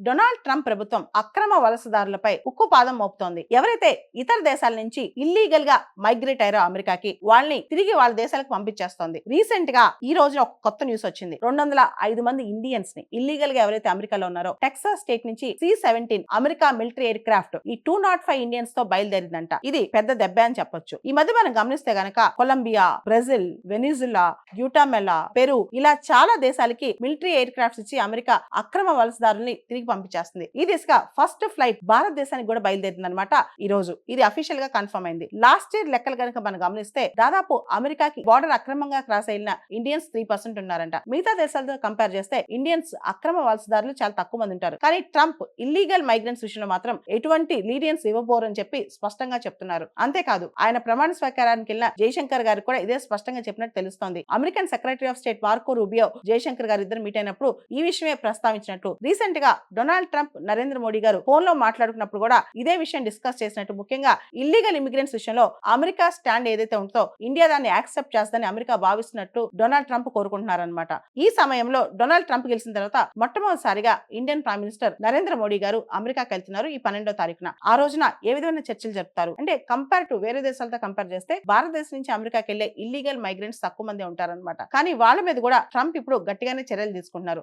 Donald Trump ప్రభుత్వం అక్రమ వలసదారులపై ఉక్కుపాదం మోపుతోంది. ఎవరైతే ఇతర దేశాల నుంచి ఇల్లీగల్ గా మైగ్రేట్ అయ్యారో అమెరికాకి, వాళ్ళని తిరిగి వాళ్ళ దేశాలకు పంపించేస్తోంది. రీసెంట్ గా ఈ రోజు ఒక కొత్త న్యూస్ వచ్చింది. 205 మంది ఇండియన్స్ ని ఇల్లీగల్ గా ఎవరైతే అమెరికాలో ఉన్నారో టెక్సాస్ స్టేట్ నుంచి C-17 America military air craft ఈ 205 ఇండియన్స్ తో బయలుదేరిందంట. ఇది పెద్ద దెబ్బ అని చెప్పొచ్చు. ఈ మధ్య మనం గమనిస్తే గనక కొలంబియా, బ్రెజిల్, వెనిజులా, గ్యూటామెలా, పెరు ఇలా చాలా దేశాలకి మిలిటరీ ఎయిర్ క్రాఫ్ట్స్ ఇచ్చి అమెరికా అక్రమ వలసదారుల్ని తిరిగి పంపించేస్తుంది. ఈ దిశగా ఫస్ట్ ఫ్లైట్ భారతదేశానికి కూడా బయలుదేరింది అనమాట. ఈ రోజు ఇది అఫీషియల్ గా కన్ఫర్మ్ అయింది. లాస్ట్ ఇయర్ లెక్కలు కనుక మనం గమనిస్తే దాదాపు అమెరికాకి బార్డర్ అక్రమంగా క్రాస్ అయిన ఇండియన్స్ 3% ఉన్నారంట. మిగతా దేశాలతో కంపేర్ చేస్తే ఇండియన్స్ అక్రమ వలసదారులు చాలా తక్కువ మంది ఉంటారు. కానీ ట్రంప్ ఇల్లీగల్ మైగ్రెంట్స్ విషయంలో మాత్రం ఎటువంటి లీడియన్స్ ఇవ్వబోరని చెప్పి స్పష్టంగా చెప్తున్నారు. అంతేకాదు ఆయన ప్రమాణ స్వీకారానికి వెళ్ళిన జయశంకర్ గారు కూడా ఇదే స్పష్టంగా చెప్పినట్టు తెలుస్తోంది. American secretary of state Marco Rubio Jaishankar garu ఇద్దరు మీట్ అయినప్పుడు ఈ విషయమే ప్రస్తావించినట్టు రీసెంట్ గా Donald Trump Narendra Modi garu phone లో మాట్లాడుకున్నప్పుడు కూడా ఇదే విషయం డిస్కస్ చేసినట్టు, ముఖ్యంగా ఇల్లీగల్ ఇమిగ్రెంట్స్ విషయంలో అమెరికా స్టాండ్ ఏదైతే ఉంటుందో ఇండియా దాన్ని యాక్సెప్ట్ చేస్తుందని అమెరికా భావిస్తున్నట్టు డొనాల్డ్ ట్రంప్ కోరుకుంటున్నారన్నమాట. ఈ సమయంలో డొనాల్డ్ ట్రంప్ గెలిచిన తర్వాత మొట్టమొదటిసారిగా Indian prime minister Narendra Modi గారు అమెరికాకి వెళ్తున్నారు ఈ 12వ తారీఖున. ఆ రోజున ఏ విధమైన చర్చలు జరుపుతారు అంటే, కంపేర్ టు వేరే దేశాలతో కంపేర్ చేస్తే భారతదేశం నుంచి అమెరికాకి వెళ్లే ఇల్లీగల్ మైగ్రెంట్స్ తక్కువ మంది ఉంటారన్నమాట. కానీ వాళ్ళ మీద కూడా ట్రంప్ ఇప్పుడు గట్టిగానే చర్యలు తీసుకుంటున్నారు.